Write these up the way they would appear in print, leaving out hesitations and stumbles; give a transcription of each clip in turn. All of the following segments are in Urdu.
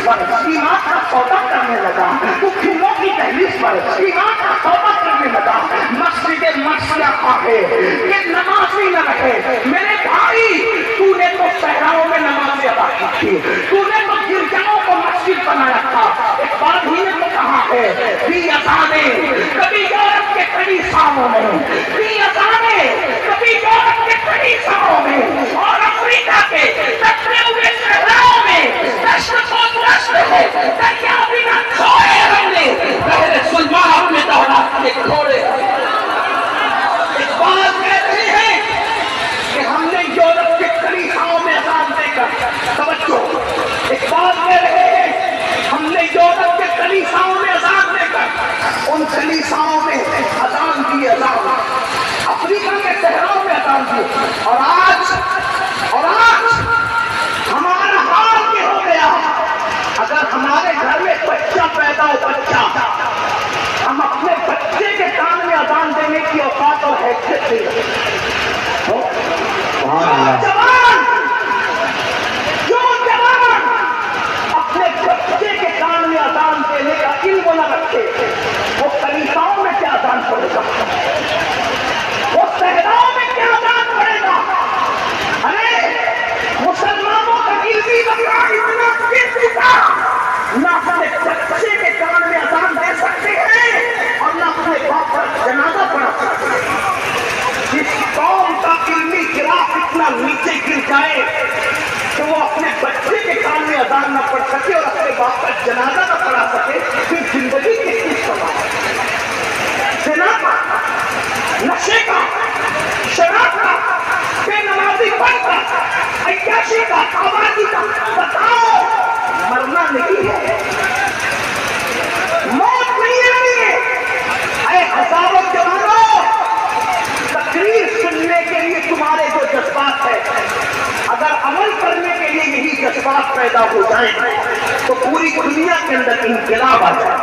پر ایمان کا سودا کرنے لگا، تو کھلوں کی دہلیز پر ایمان کا سودا کرنے لگا، مسجد مرثیہ آگے یہ نمازی نہ رہے۔ میرے بھائی تو نے تو صحراؤں میں نماز ادا کی تھی، تو نے تو گرجاؤں کو مسجد بنایا تھا۔ ایک بات ہی نے تو کہا ہے بھی اذانیں کبھی یورپ کے کلیساؤں میں، بھی اذانیں کبھی یورپ کے کلیساؤں میں اور افریقہ کے ٹکرے ہوئے صحراؤں میں دشت و دشت ہے، دریا بنا کھوئے ہم نے بحر ظلمات میں دولت کے کھوڑے۔ ایک بات کہتے ہیں کہ ہم نے یورپ کے کلیساؤں میں اذان دے کر توجہ، ایک بات کہہ رہے ہیں ہم نے یورپ کے کلیساؤں میں اذان دے کر ان کلیساؤں میں اذان دی، اذان افریقہ کے صحراؤں میں اذان دی، اور آج ہمارا حال کیا ہو گیا؟ اگر ہمارے گھر میں بچہ پیدا ہو، بچہ، ہم اپنے بچے کے کان میں اذان دینے کی اوقات اور حیثیت نہیں رکھتے۔ جو جوان اپنے بچے کے کان میں اذان دینے کا علم نہ رکھتے، وہ کلیساؤں میں کیا اذان پڑے گا؟ وہ صحراؤں میں کیا اذان پڑے گا؟ ارے مسلمانوں کا علمی بچہ اتنا چکا نہ اپنے بچے کے کان میں اذان دے سکتے ہیں اور نہ اپنے باپ پر جنازہ پڑھا سکتے ہیں۔ جس قوم کا علمی گراف اتنا نیچے گر جائے کہ وہ اپنے بچے کے کان میں اذان نہ پڑھ سکے اور اپنے باپ کا جنازہ نہ پڑھا سکے، پھر زندگی کس چیز کا ہے؟ زنا کا، نشے کا، شراب کا، بے نمازی پن کا، عیاشی کا، آبادی کا، بتاؤ مرنا نہیں ہے، موت نہیں ہے۔ اے ہزاروں جوانوں، تقریر سننے کے لیے تمہارے جو جذبات ہے، اگر عمل کرنے کے لیے یہی جذبات پیدا ہو جائیں تو پوری دنیا کے اندر انقلاب آ جائے۔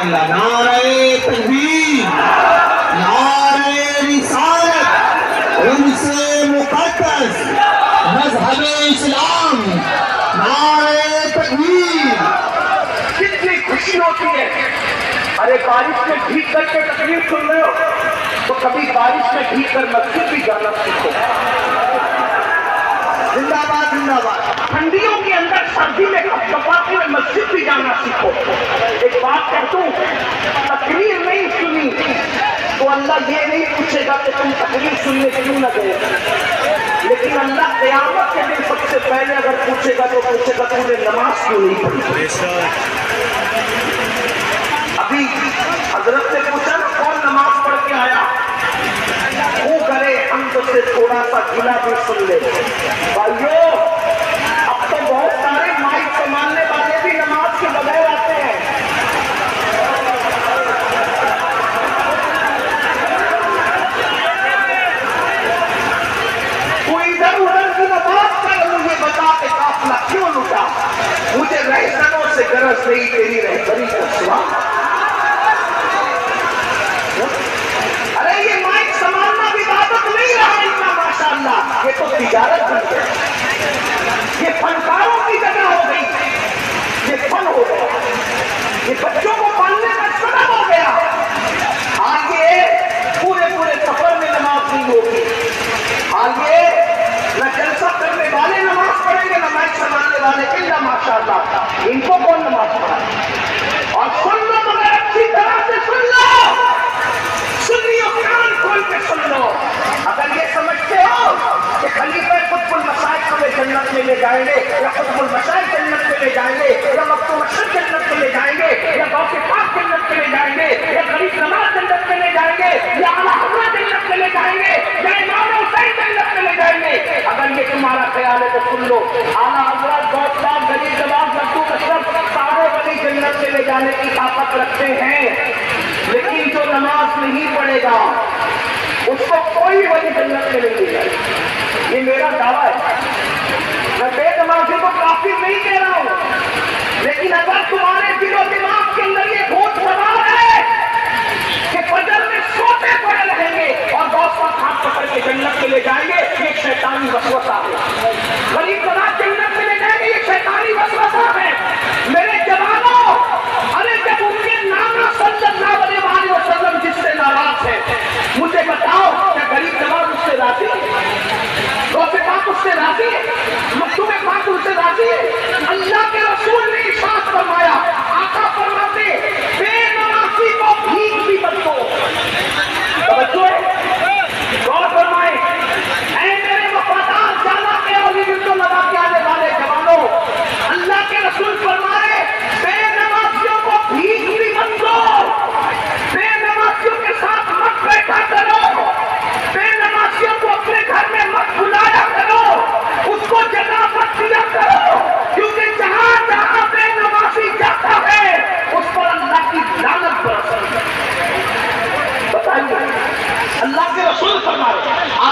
نعرہ تکبیر، نعرہ رسالت، ان سے مقدس مذہب اسلام، نعرہ تکبیر۔ کتنی خوشی ہوتی ہے، ارے بارش میں بھیگ کر کے تقریر سن رہے ہو تو کبھی بارش میں بھیگ کر مسجد بھی جانا سیکھو۔ زندہ باد، زندہ باد۔ ٹھنڈیوں کے اندر سردی میں کپاتے ہوئے مسجد بھی جانا سیکھو۔ ایک بات کہتا ہوں، تقریر نہیں سنی تو اللہ یہ نہیں پوچھے گا کہ تم تقریر سننے کیوں نہ گئے، لیکن اللہ قیامت کے دن سب سے پہلے اگر پوچھے گا تو پوچھے گا تم نے نماز کیوں نہیں پڑھی۔ ابھی حضرت نے پوچھا نا کون نماز پڑھ کے آیا، وہ کرے حمد سے تھوڑا سا گلا بھی سن لے۔ بھائیو اب تو بہت سارے مائک سنبھالنے والے بھی نماز کے بغیر آتے ہیں۔ کوئی ادھر ادھر کی نماز کر مجھے بتا کہ قافلہ کیوں لٹا، مجھے رہزنوں سے غرض نہیں تیری رہبری کا سوا۔ ارے یہ مائک سنبھالنا بھی عبادت نہیں رہا اتنا، ماشاءاللہ یہ تو تجارت بن گیا، یہ فنکاروں کی جگہ ہو گئی، یہ فن ہو گیا، یہ بچوں کو پالنے کا سبب ہو گیا۔ آگے پورے سفر میں نماز نہیں ہوگی، آگے نہ جلسہ کرنے والے نماز پڑھیں گے نہ مائک سنبھالنے والے، الا ماشاءاللہ ان کو کون نماز پڑھائے؟ اور سن لو مگر اچھی طرح سے سن لو، سنیو کان کھول کے سن لو۔ اگر یہ سمجھتے ہو کہ خلیفہ قطب المشائخ ہمیں جنت میں لے جائیں گے یا قطب المشائخ جنت میں لے جائیں گے یا مکتوم اشرف جنت میں لے جائیں گے یا غوث پاک جنت میں لے جائیں گے یا غریب نواز جنت میں لے جائیں گے یا اعلیٰ حضرت جنت میں لے جائیں گے یا امام حسین جنت میں لے جائیں گے، اگر یہ تمہارا خیال ہے تو سن لو، اعلیٰ حضرت، غوث پاک، غریب نواز، مکتوم اشرف سارے ولی جنت میں لے جانے کی طاقت رکھتے ہیں، لیکن جو نماز نہیں پڑھے گا اس کو کوئی ولی جنت میں نہیں لے جائے گا۔ یہ میرا دعویٰ ہے، میں بے نمازی کو کافر نہیں کہہ رہا ہوں، لیکن اگر تمہارے دل و دماغ کے اندر یہ بھوت سوار ہے کہ فجر میں سوتے پڑے رہیں گے اور غوث پاک ہاتھ پکڑ کے جنت میں لے جائیں گے، یہ شیطانی وسوسہ ہے۔ غریب نواز جنت میں لے جائیں گے، یہ شیطانی وسوسہ ہے۔ اللہ کے رسول فرما رہے ہیں